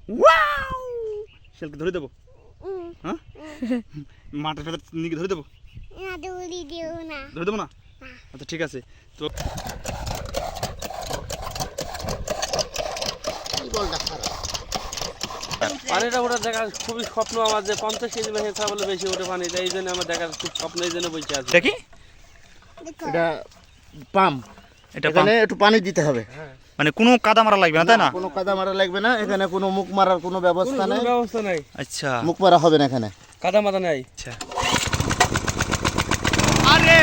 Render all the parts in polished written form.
Wow শিয়ালকে ধরে দেবো হ্যাঁ মাঠের ভেতর নিয়ে ধরে দেবো ধরে দেবো না আচ্ছা ঠিক আছে তো পানিটা ওটা দেখার খুবই স্বপ্ন আমার যে 50 কেজি মেহে ছাগলে বেশি ওঠে পানি এই জন্য আমার দেখার খুব স্বপ্ন এই জন্য বলছি আছে দেখি এটা পাম্প এটা এখানে একটু পানি দিতে হবে মানে কোনো কাদা মারা লাগবে না তাই না কোনো কাদা মারা লাগবে না এখানে কোনো মুখ মারার কোনো ব্যবস্থা কোনো নেই ব্যবস্থা নাই আচ্ছা মুখ মারা হবে না এখানে কাদা মাথা নাই আচ্ছা আরে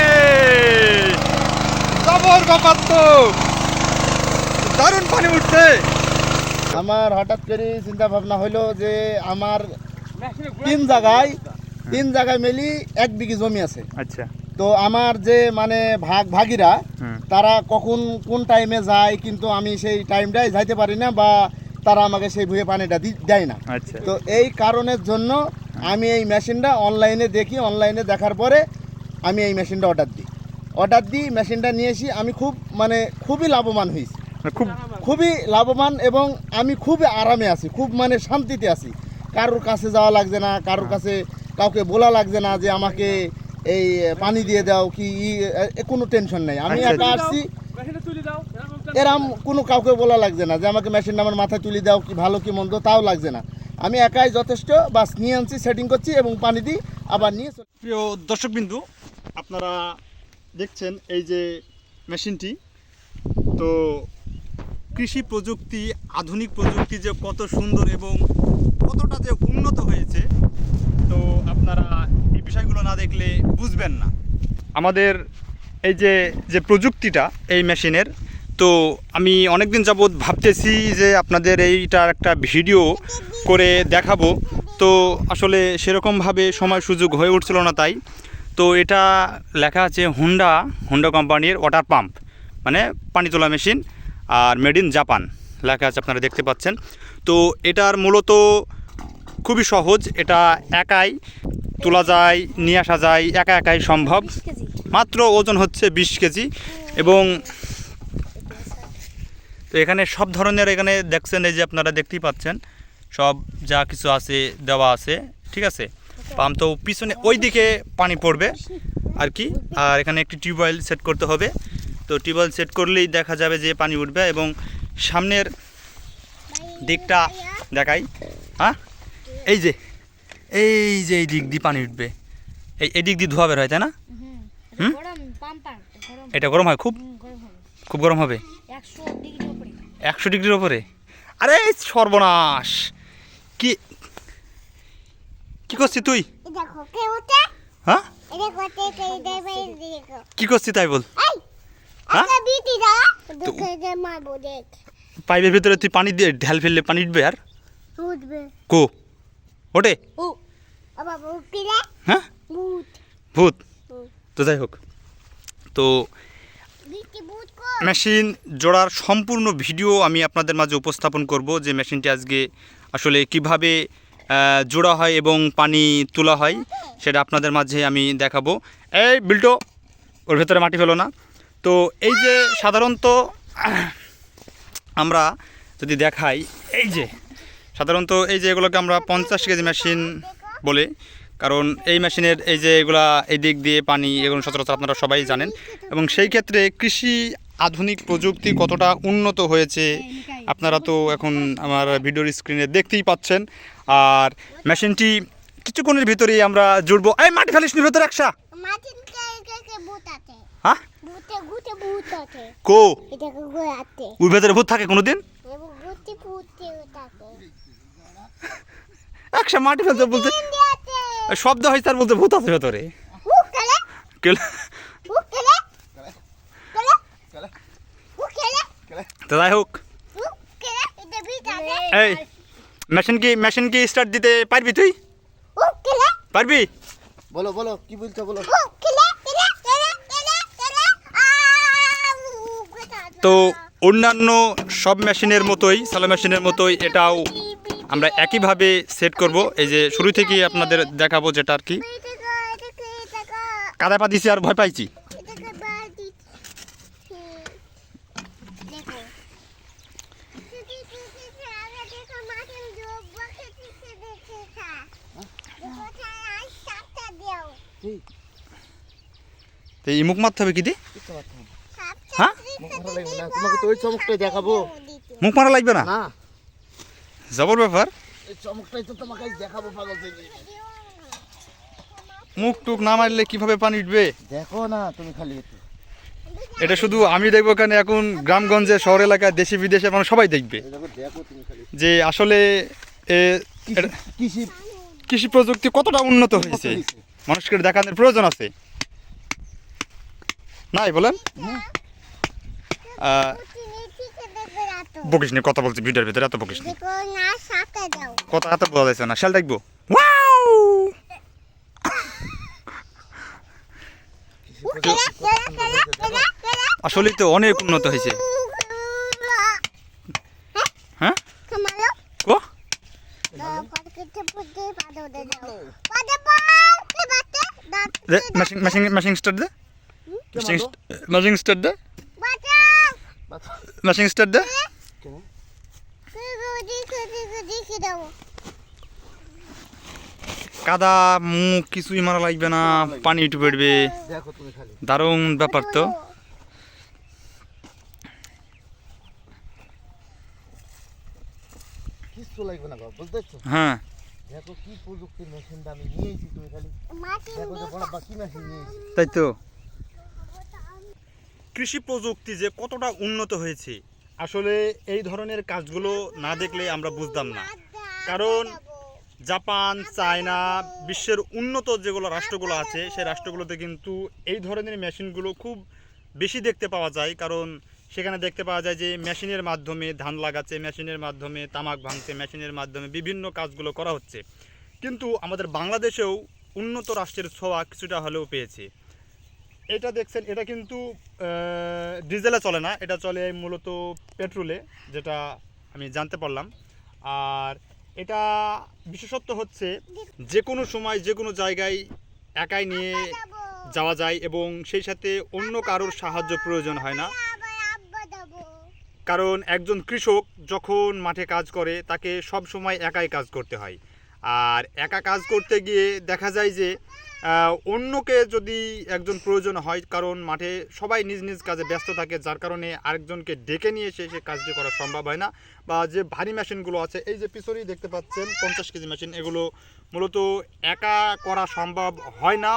জবর ব্যাপার তো দারুণ পানি উঠছে আমার হঠাৎ করে চিন্তা ভাবনা হলো যে আমার তিন জায়গায় মেলি 1 বিঘি জমি আছে আচ্ছা তো আমার যে মানে ভাগিরা হুম তারা কখন কোন টাইমে যায় কিন্তু আমি সেই টাইমটাই যাইতে পারি না বা তারা আমাকে সেই ভুঁয়ে পানিটা দেয় না আচ্ছা তো এই কারণের জন্য আমি এই মেশিনটা অনলাইনে দেখি অনলাইনে দেখার পরে আমি এই মেশিনটা অর্ডার দিই মেশিনটা নিয়ে এসি আমি খুবই লাভবান হয়েছি খুব খুবই লাভবান এবং আমি খুবই আরামে আছি খুব মানে শান্তিতে আছি কারোর কাছে যাওয়া লাগছে না কারোর কাছে কাউকে বলা লাগছে না যে আমাকে এই পানি দিয়ে দাও কি কোনো টেনশন নেই আমি আচ্ছা, একা আসছি এরম কোনো কাউকে বলা লাগছে না যে আমাকে মেশিনটা আমার মাথায় তুলে দাও কি ভালো কি মন্দ তাও লাগছে না আমি একাই যথেষ্ট বাস নিয়ে আনছি সেটিং করছি এবং পানি দিই আবার নিয়ে প্রিয় দর্শকবিন্দু আপনারা দেখছেন এই যে মেশিনটি তো কৃষি প্রযুক্তি আধুনিক প্রযুক্তি যে কত সুন্দর এবং কতটা যে উন্নত হয়েছে তো আপনারা এই বিষয়গুলো না দেখলে বুঝবেন না আমাদের এই যে প্রযুক্তিটা এই মেশিনের তো আমি অনেক দিন যাবৎ ভাবতেছি যে আপনাদের এইটার একটা ভিডিও করে দেখাবো তো আসলে সেরকমভাবে সময় সুযোগ হয়ে উঠছিল না তাই তো এটা লেখা আছে হুন্ডা কোম্পানির ওয়াটার পাম্প মানে পানি তোলা মেশিন আর মেড ইন জাপান লেখা আছে আপনারা দেখতে পাচ্ছেন তো এটার মূলত খুবই সহজ এটা একাই তোলা যায় নিয়ে আসা যায় একাই সম্ভব মাত্র ওজন হচ্ছে 20 কেজি এবং তো এখানে সব ধরনের এখানে দেখছেন এই যে আপনারা দেখতেই পাচ্ছেন সব যা কিছু আছে দেওয়া আছে ঠিক আছে পাম্প তো পিছনে ওই দিকে পানি পড়বে আর কি আর এখানে একটি টিউবওয়েল সেট করতে হবে তো টিউবওয়েল সেট করলেই দেখা যাবে যে পানি উঠবে এবং সামনের দিকটা দেখাই হ্যাঁ এই যে এই দিক দিয়ে পানি উঠবে এই দিক দিয়ে ধোয়া বের হয় তাই না হুম এটা গরম হয় খুব গরম হবে 100 ডিগ্রির ওপরে আরে সর্বনাশ কি করছিস তুই হ্যাঁ কি করছিস তাই বল হ্যাঁ পাইপের ভিতরে তুই পানি দিয়ে ঢাল ফেললে পানি উঠবে আর কো ওঠে হ্যাঁ ভূত তো যাই হোক তো মেশিন জোড়ার সম্পূর্ণ ভিডিও আমি আপনাদের মাঝে উপস্থাপন করব যে মেশিনটি আজকে আসলে কিভাবে জোড়া হয় এবং পানি তোলা হয় সেটা আপনাদের মাঝে আমি দেখাবো এই বিল্টো ওর ভেতরে মাটি ফেলো না তো এই যে সাধারণত আমরা যদি দেখাই এই যে সাধারণত এই যে এগুলোকে আমরা 50 কেজি মেশিন বলে কারণ এই মেশিনের এই যে এগুলা এই দিক দিয়ে পানি এগুলো সচরাচর আপনারা সবাই জানেন এবং সেই ক্ষেত্রে কৃষি আধুনিক প্রযুক্তি কতটা উন্নত হয়েছে আপনারা তো এখন আমার ভিডিওর স্ক্রিনে দেখতেই পাচ্ছেন আর মেশিনটি কিছুক্ষণের ভিতরেই আমরা জুড়বো এই মাটি ফেলিস নি ভেতরে একসা হ্যাঁ কো ওই ভেতরে ভূত থাকে কোনোদিন একসা মাটি ফেলতে বলতে শব্দ হয় তার বলতে ভূত আছে ভেতরে তো যাই হোক এই মেশিন কি স্টার্ট দিতে পারবি তুই পারবি বলো কি বলছো বলো তো অন্যান্য সব মেশিনের মতোই স্যালো মেশিনের মতোই এটাও আমরা একইভাবে সেট করব এই যে শুরু থেকেই আপনাদের দেখাবো যেটা আর কি কাদা পা দিছি আর ভয় পাইছি তো এই মুখ মারতে হবে কি দি? হ্যাঁ, মুখ মারা লাগবে না, তোমাকে তো ওই চমকটাই দেখাবো। মুখ মারা লাগবে না? না, জবর ব্যাপার। এই চমকটাই তো তোমাকে আজ দেখাবো পাগল থেকে। মুখ টুক না মারলে কিভাবে পানি উঠবে? দেখো না তুমি খালি একটু। এটা শুধু আমি দেখবো, কেন এখন গ্রামগঞ্জে শহর এলাকায় দেশি বিদেশে মানুষ সবাই দেখবে এই দেখো, দেখো তুমি খালি। যে আসলে কৃষি কৃষি প্রযুক্তি কতটা উন্নত হয়েছে, মানুষকে দেখানোর প্রয়োজন আছে নাই বলেন? বকিস নি, কথা বলছি ভিডিওর ভিতরে, এত বকিস নি, কথা এত বোঝা যাচ্ছে না। শাল দেখবো। আসলে তো অনেক উন্নত হয়েছে। হ্যাঁ, কো মেশিং মেশিং মেশিং স্টার্ট দে, মেশিং স্টার্ট দে, মেশিং স্টার্ট দে। কাদা মুখ কিছুই মারা লাগবে না, পানি উঠে পড়বে। দেখো তুমি খালি। দারুণ ব্যাপার তো। কিচ্ছু লাগবে না বাবা, বুঝতে পারছো? হ্যাঁ, দেখো কি প্রযুক্তির মেশিনটা আমি নিয়েছি, তুমি খালি দেখো যে বড় বাকি মেশিন নিয়েছি। তাই তো। কৃষি প্রযুক্তি যে কতটা উন্নত হয়েছে, আসলে এই ধরনের কাজগুলো না দেখলে আমরা বুঝতাম না। কারণ জাপান, চায়না, বিশ্বের উন্নত যেগুলো রাষ্ট্রগুলো আছে, সেই রাষ্ট্রগুলোতে কিন্তু এই ধরনের মেশিনগুলো খুব বেশি দেখতে পাওয়া যায়। কারণ সেখানে দেখতে পাওয়া যায় যে মেশিনের মাধ্যমে ধান লাগাচ্ছে, মেশিনের মাধ্যমে তামাক ভাঙছে, মেশিনের মাধ্যমে বিভিন্ন কাজগুলো করা হচ্ছে। কিন্তু আমাদের বাংলাদেশেও উন্নত রাষ্ট্রের ছোঁয়া কিছুটা হলেও পেয়েছে। এটা দেখছেন, এটা কিন্তু ডিজেলে চলে না, এটা চলে মূলত পেট্রোলে, যেটা আমি জানতে পারলাম। আর এটা বিশেষত্ব হচ্ছে যে কোনো সময় যে কোনো জায়গায় একাই নিয়ে যাওয়া যায় এবং সেই সাথে অন্য কারোর সাহায্য প্রয়োজন হয় না। কারণ একজন কৃষক যখন মাঠে কাজ করে তাকে সব সময় একাই কাজ করতে হয়। আর একা কাজ করতে গিয়ে দেখা যায় যে অন্যকে যদি একজন প্রয়োজন হয়, কারণ মাঠে সবাই নিজ নিজ কাজে ব্যস্ত থাকে, যার কারণে আরেকজনকে ডেকে নিয়ে এসে সে কাজটি করা সম্ভব হয় না। বা যে ভারী মেশিনগুলো আছে, এই যে পিছনেই দেখতে পাচ্ছেন 50 কেজি মেশিন, এগুলো মূলত একা করা সম্ভব হয় না।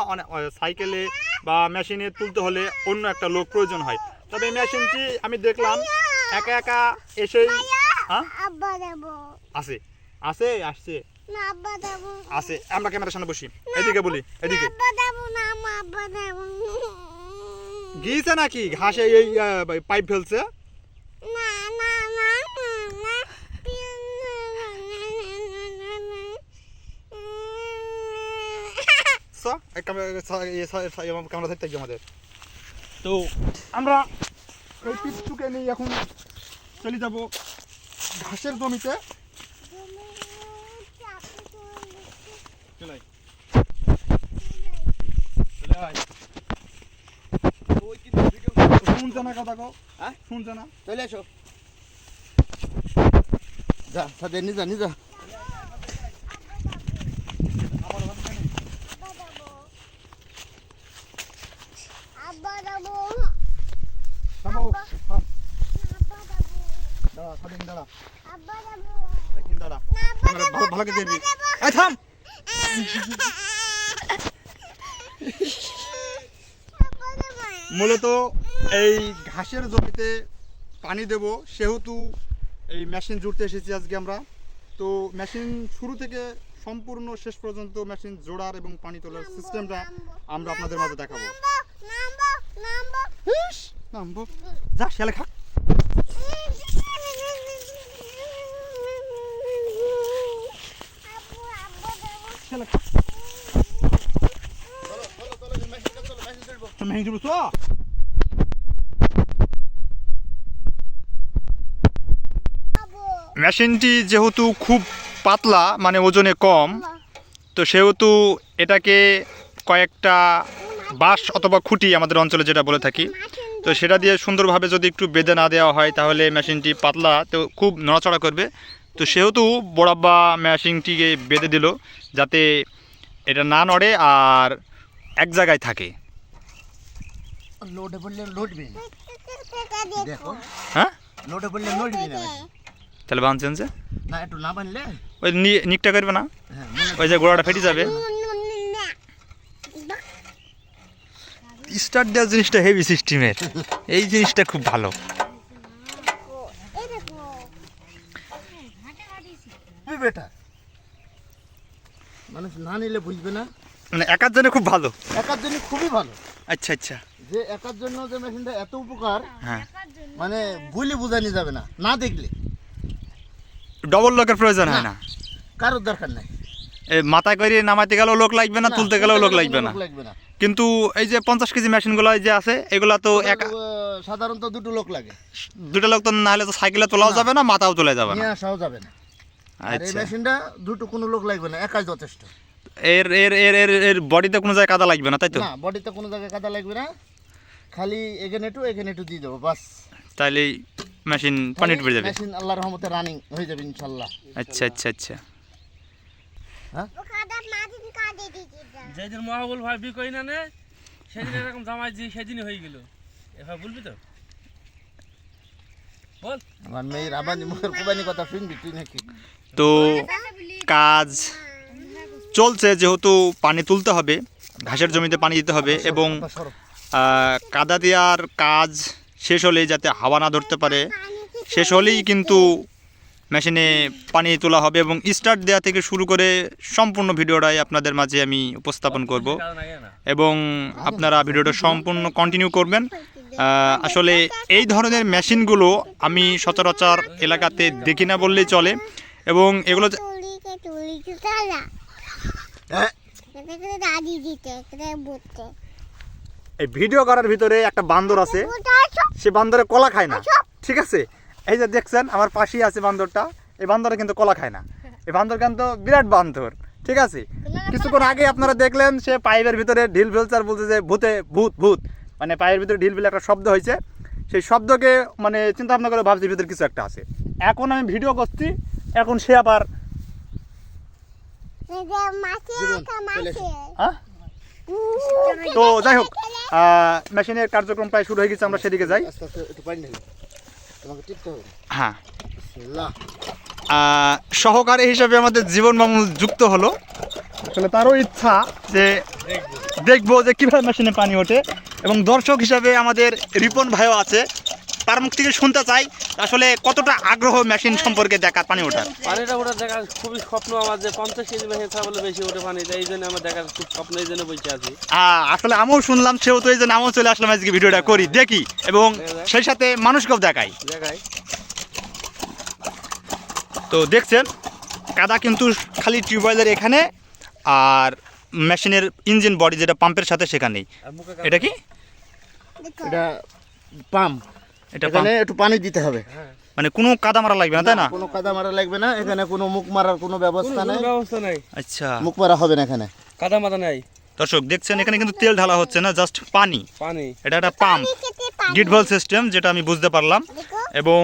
সাইকেলে বা মেশিনে তুলতে হলে অন্য একটা লোক প্রয়োজন হয়। তবে এই মেশিনটি আমি দেখলাম একা একা এসেই আছে আছে আসছে আছে। আমরা ক্যামেরার সামনে বসি, এদিকে বলি, এদিকে গিয়েছে নাকি ঘাসে এই পাইপ ফেলছে। ক্যামেরা ধরতে আমাদের তো আমরা এই পিচ্ছুকে নিয়ে এখন চলে যাব ঘাসের জমিতে। শুনছে না কথা কো? হ্যাঁ, শুনছে না? চলে এসো, যা সাথে নিজা নিজা। ভালো করে দেখবি। এই থাম। মূলত এই ঘাসের জমিতে পানি দেব, সেহেতু এই মেশিন জুড়তে এসেছি আজকে আমরা। তো মেশিন শুরু থেকে সম্পূর্ণ শেষ পর্যন্ত মেশিন জোড়ার এবং পানি তোলার সিস্টেমটা আমরা আপনাদের মাঝে দেখাবো। নামবো যা শালে খা। মেশিনটি যেহেতু খুব পাতলা, মানে ওজনে কম, তো সেহেতু এটাকে কয়েকটা বাঁশ অথবা খুঁটি আমাদের অঞ্চলে যেটা বলে থাকি, তো সেটা দিয়ে সুন্দরভাবে যদি একটু বেঁধে না দেওয়া হয় তাহলে মেশিনটি পাতলা তো খুব নড়াচড়া করবে। তো সেহেতু বড়াব্বা মেশিনটিকে বেঁধে দিল যাতে এটা না নড়ে আর এক জায়গায় থাকে? লোডে পড়লে লড়বি না। দেখো হ্যাঁ, লোডে পড়লে লড়বি না। তাহলে বাঁধছেন যে না একটু না বানলে ওই নিকটা করবে না, হ্যাঁ ওই যে গোড়াটা ফেটে যাবে। স্টার্ট দেওয়ার জিনিসটা হেভি সিস্টেমের, এই জিনিসটা খুব ভালো। বেটা মানুষ না নিলে বুঝবে না। মানে একার জন্য খুব ভালো। একার জন্য খুবই ভালো। আচ্ছা আচ্ছা, যে একার জন্য যে মেশিনটা এত উপকার হ্যাঁ, মানে বলে বোঝানি যাবে না, না দেখলে ডবল লোকের প্রয়োজন হয় না। কারোর দরকার নাই। এই মাথায় করে নামাইতে গেলেও লোক লাগবে না, তুলতে গেলেও লোক লাগবে না। কিন্তু এই যে 50 কেজি মেশিনগুলো যে আছে এগুলা তো সাধারণত দুটো লোক লাগে। দুটো লোক তো না হলে তো সাইকেলে তোলাও যাবে না, মাথাও তোলা যাবে না। নিয়ে আসাও যাবে না। আর এই আচ্ছা, মেশিনটা দুটো কোনো লোক লাগবে না, একাই যথেষ্ট। এর এর এর এর এর বডিতে কোনো জায়গায় কাদা লাগবে না, তাই তো? না, বডিতে কোনো জায়গায় কাদা লাগবে না, খালি এখানে একটু দিয়ে দেবো বাস। তাইলেই মেশিন পানি পড়ে যাবে। মেশিন আল্লাহর রহমতে রানিং হয়ে যাবে ইনশাআল্লাহ। আচ্ছা আচ্ছা আচ্ছা, যেদিন মহাবুল ভাই বিকই না নে সেদিন এরকম জামাই যে সেদিনই হয়ে গেল। এবার বলবি তো বল। আমার মেয়ের আবার মুখের কুবানি কথা শুনবি তুই নাকি? তো কাজ চলছে, যেহেতু পানি তুলতে হবে, ঘাসের জমিতে পানি দিতে হবে এবং কাদা দেওয়ার কাজ শেষ হলেই, যাতে হাওয়া না ধরতে পারে, শেষ হলেই কিন্তু মেশিনে পানি তোলা হবে এবং স্টার্ট দেওয়া থেকে শুরু করে সম্পূর্ণ ভিডিওটাই আপনাদের মাঝে আমি উপস্থাপন করব এবং আপনারা ভিডিওটা সম্পূর্ণ কন্টিনিউ করবেন। আসলে এই ধরনের মেশিনগুলো আমি সচরাচর এলাকাতে দেখি না বললেই চলে এবং এগুলো এই ভিডিও করার ভিতরে একটা বান্দর আছে, সে বান্দরে কলা খায় না, ঠিক আছে? এই যে দেখছেন আমার পাশেই আছে বান্দরটা, এই বান্দরে কিন্তু কলা খায় না। এই বান্দর কিন্তু বিরাট বান্দর, ঠিক আছে? কিছুক্ষণ আগে আপনারা দেখলেন সে পাইপের ভিতরে ঢিল ফেলছে আর বলছে যে ভূতে ভূত ভূত, মানে পায়ের ভিতরে ঢিল ফেলে একটা শব্দ হয়েছে, সেই শব্দকে মানে চিন্তা ভাবনা করে ভাবছি ভিতরে কিছু একটা আছে। এখন আমি ভিডিও করছি, এখন সে আবার তো যাই হোক, মেশিনের কার্যক্রম প্রায় শুরু হয়ে গেছে, আমরা সেদিকে যাই। হ্যাঁ, সহকারী হিসাবে আমাদের জীবন মামুন যুক্ত হলো। আসলে তারও ইচ্ছা যে দেখবো যে কীভাবে মেশিনে পানি ওঠে এবং দর্শক হিসাবে আমাদের রিপন ভাইও আছে, তার মুখ থেকে শুনতে চাই আসলে কতটা আগ্রহ মেশিন সম্পর্কে দেখার, পানি ওঠার। পানিটা ওঠার দেখার খুবই স্বপ্ন আমার, যে 50 কেজি মেশিন ছাগলে বেশি ওঠে পানি, এই জন্য আমার দেখার খুব স্বপ্ন, এই জন্য বলতে আছি। আসলে আমিও শুনলাম, সেও তো এই জন্য আমিও চলে আসলাম আজকে ভিডিওটা করি, দেখি এবং সেই সাথে মানুষকেও দেখাই। তো দেখছেন কাদা কিন্তু খালি টিউবওয়েলের এখানে আর মেশিনের ইঞ্জিন বডি যেটা পাম্পের সাথে সেখানেই। এটা কি? এটা পাম্প, এটা এখানে একটু পানি দিতে হবে, মানে কোনো কাদা মারা লাগবে না, তাই না? কোনো কাদা মারা লাগবে না, এখানে কোনো মুখ মারার কোনো ব্যবস্থা নেই। আচ্ছা, মুখ মারা হবে না এখানে, কাদা মাদা নাই। দর্শক দেখছেন এখানে কিন্তু তেল ঢালা হচ্ছে না, জাস্ট পানি। এটা একটা পাম্প গিটভল সিস্টেম, যেটা আমি বুঝতে পারলাম। এবং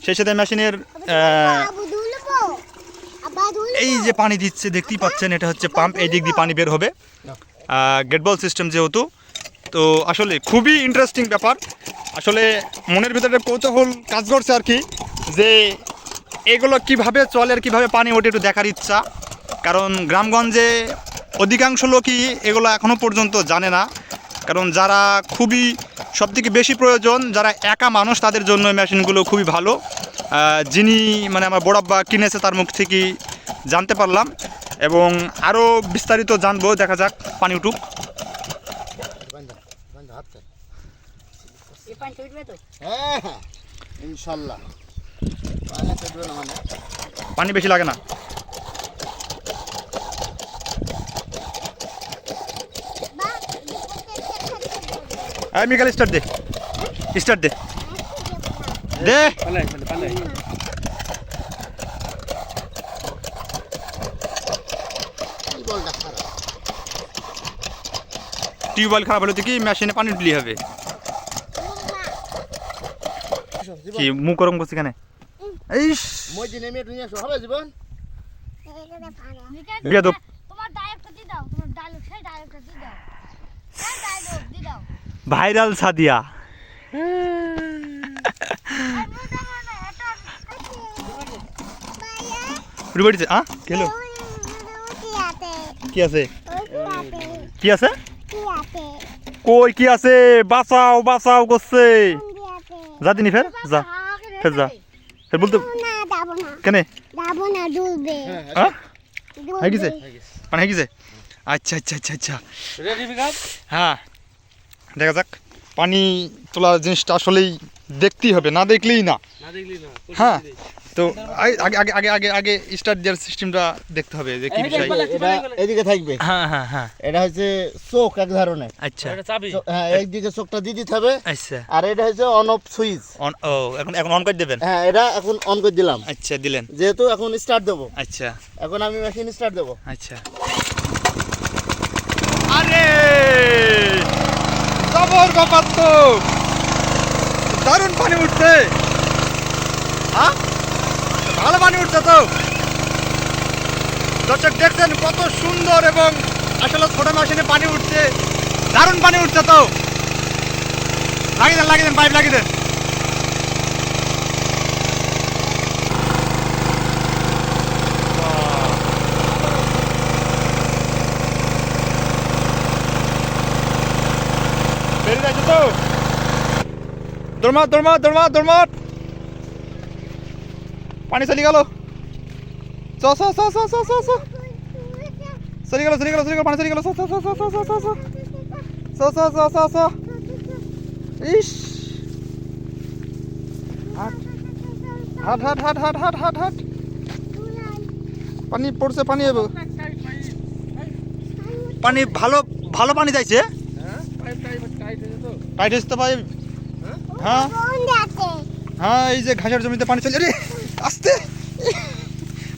সেই সাথে মেশিনের এই যে পানি দিচ্ছে দেখতেই পাচ্ছেন, এটা হচ্ছে পাম্প, এই দিক দিয়ে পানি বের হবে, গেটবল সিস্টেম যেহেতু। তো আসলে খুবই ইন্টারেস্টিং ব্যাপার, আসলে মনের ভিতরে কৌতূহল কাজ করছে আর কি, যে এগুলো কিভাবে চলে আর কীভাবে পানি ওঠে একটু দেখার ইচ্ছা। কারণ গ্রামগঞ্জে অধিকাংশ লোকই এগুলো এখনও পর্যন্ত জানে না, কারণ যারা খুবই সবথেকে বেশি প্রয়োজন, যারা একা মানুষ, তাদের জন্য মেশিনগুলো খুবই ভালো। যিনি মানে আমার বড়াব্বা কিনেছে তার মুখ থেকেই জানতে পারলাম এবং আরও বিস্তারিত জানবো। দেখা যাক, পানি উঠুক। ইনশাআল্লাহ পানি বেশি লাগে না। মিকাল স্টার্ট দে, স্টার্ট দে দে। টিউবওয়েল খারাপ হলে তো কি মেশিনে পানি উঠলি হবে কি? মুখ গরম করছি কেন? এই ভাইরাল সাদিয়া। উড়ে আ কেলো কি আছে কি আছে কই কি আছে বাঁচাও বাঁচাও করছে যা দিনি ফের যা ফের যা ফের বলতে কেনে হয়ে গেছে মানে হয়ে গেছে আচ্ছা আচ্ছা আচ্ছা আচ্ছা রেডি বিকাশ হ্যাঁ দেখা যাক পানি তোলার জিনিসটা আসলেই দেখতেই হবে না দেখলেই না না দেখলি না হ্যাঁ তো আগে আগে আগে আগে আগে স্টার্ট দেওয়ার সিস্টেমটা দেখতে হবে যে কি বিষয় এটা এদিকে থাকবে। হ্যাঁ হ্যাঁ হ্যাঁ এটা হচ্ছে চোখ এক ধরনের। আচ্ছা এটা চাবি হ্যাঁ এইদিকে চোখটা দিয়ে দিতে হবে। আচ্ছা আর এটা হচ্ছে অন অফ সুইচ। অন ও এখন এখন অন করে দেবেন হ্যাঁ এটা এখন অন করে দিলাম, আচ্ছা দিলেন যেহেতু এখন স্টার্ট দেবো। আচ্ছা এখন আমি মেশিন স্টার্ট দেবো। আচ্ছা আরে জবর ব্যাপার তো দারুণ পানি উঠছে হ্যাঁ ভালো পানি উঠছে তো দর্শক দেখছেন কত সুন্দর এবং আসলে ছোট মেশিনে পানি উঠছে দারুণ পানি উঠছে তো লাগিয়ে দেন পাইপ লাগিয়ে দেন বেরিয়ে যাচ্ছে তো দৌড়মাট দৌড়মাট দৌড়মাট দৌড়মাট পানি চলে গেল চ চ চ চ চ চ চ চলে গেল পানি চলে গেল চ চ চ চ চ চ চ চ চ চ চ চ ইস হাট হাট হাট হাট হাট হাট হাট পানি পড়ছে পানি এবার পানি ভালো ভালো পানি যাইছে হ্যাঁ পাইপ টাইট হয়েছে তো টাইট হয়েছে তো পাইপ হ্যাঁ হ্যাঁ এই যে ঘাসের জমিতে পানি চলে রে আস্তে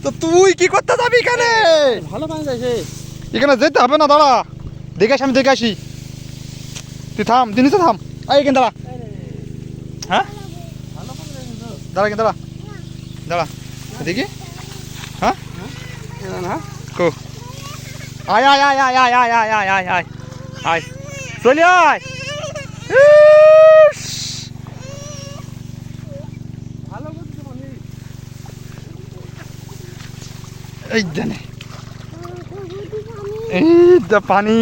তো তুই কি করতে যাবি এখানে ভালো পানি যাইছে এখানে যেতে হবে না দাঁড়া দেখে আসি আমি দেখে আসি তুই থাম তুই নিচে থাম এই এখানে দাঁড়া হ্যাঁ ভালো পানি যাইছে তো দাঁড়া এখানে দাঁড়া দাঁড়া দেখি হ্যাঁ না কো আয় আয় আয় আয় আয় আয় আয় আয় আয় আয় চলে আয় ইস! ভালো করতে পানি এই জানে এই দা পানি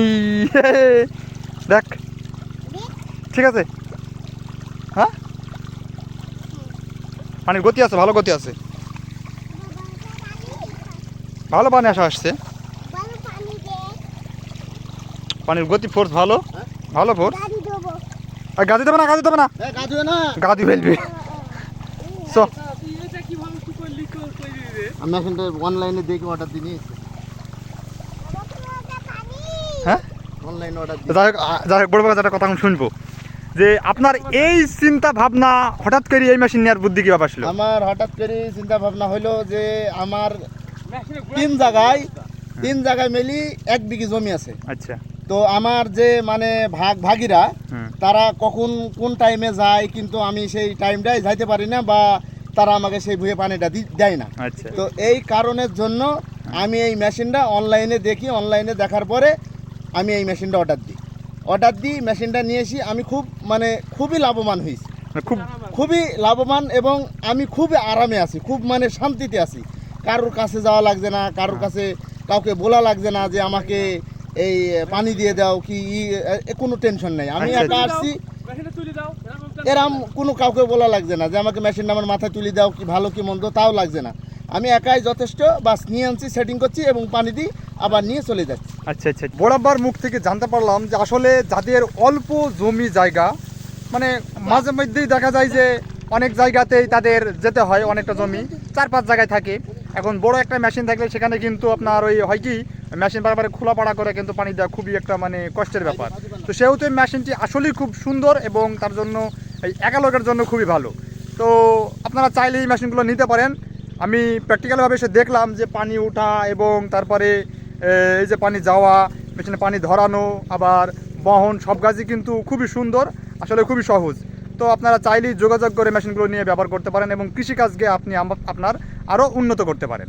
দেখ ঠিক আছে হ্যাঁ পানির গতি আছে ভালো গতি আছে ভালো পানি আসছে পানির গতি ফোর্স ভালো ভালো ফোর্স আর গাদি দেবে না গাদি দেবে না গাধুয়ে না, গাদি ফেলবে চ তুই এটা কিভাবে কি করলি কই রে আমি এখন তো অনলাইনে দেখে অর্ডার দিয়ে নিয়েছি। হ্যাঁ অনলাইনে অর্ডার দিয়ে যাই হোক বড় একটা কথা আমি শুনবো যে আপনার এই চিন্তা ভাবনা হঠাৎ করে এই মেশিন নেওয়ার বুদ্ধি কিভাবে আসলো আমার হঠাৎ করে চিন্তা ভাবনা হলো যে আমার মেশিনে তিন জায়গায় মেলি 1 বিঘি জমি আছে। আচ্ছা তো আমার যে মানে ভাগিরা হুম তারা কখন কোন টাইমে যায়, কিন্তু আমি সেই টাইমটাই যাইতে পারি না বা তারা আমাকে সেই ভুয়ে পানিটা দেয় না। আচ্ছা তো এই কারণের জন্য আমি এই মেশিনটা অনলাইনে দেখি, অনলাইনে দেখার পরে আমি এই মেশিনটা অর্ডার দিই মেশিনটা নিয়ে এসি। আমি খুবই লাভবান হয়েছি, খুব খুবই লাভবান এবং আমি খুবই আরামে আছি, খুব মানে শান্তিতে আছি। কারোর কাছে যাওয়া লাগছে না, কারোর কাছে কাউকে বলা লাগছে না যে আমাকে এই পানি দিয়ে দাও কি কোনো টেনশন নেই। আমি আচ্ছা, একা আচ্ছা। আসছি, মেশিনে তুলে দাও এরম কোনো কাউকে বলা লাগছে না যে আমাকে মেশিনটা আমার মাথায় তুলে দাও কি ভালো কি মন্দ, তাও লাগছে না। আমি একাই যথেষ্ট, বাস নিয়ে আনছি, সেটিং করছি এবং পানি দিই, আবার নিয়ে চলে যাচ্ছি। আচ্ছা আচ্ছা বরাবর মুখ থেকে জানতে পারলাম যে আসলে যাদের অল্প জমি জায়গা মানে মাঝে মধ্যেই দেখা যায় যে অনেক জায়গাতেই তাদের যেতে হয়, অনেকটা জমি 4-5 জায়গায় থাকে। এখন বড় একটা মেশিন থাকলে সেখানে কিন্তু আপনার ওই হয় কি মেশিন বারবার খোলা পাড়া করে কিন্তু পানি দেওয়া খুবই একটা মানে কষ্টের ব্যাপার। তো সেহেতু এই মেশিনটি আসলেই খুব সুন্দর এবং তার জন্য এই একা লোকের জন্য খুবই ভালো। তো আপনারা চাইলে এই মেশিনগুলো নিতে পারেন। আমি প্র্যাকটিক্যালভাবে এসে দেখলাম যে পানি ওঠা এবং তারপরে এই যে পানি যাওয়া, মেশিনে পানি ধরানো, আবার বহন, সব কাজই কিন্তু খুবই সুন্দর, আসলে খুবই সহজ। তো আপনারা চাইলেই যোগাযোগ করে মেশিনগুলো নিয়ে ব্যবহার করতে পারেন এবং কৃষিকাজকে আপনি আপনার আরও উন্নত করতে পারেন।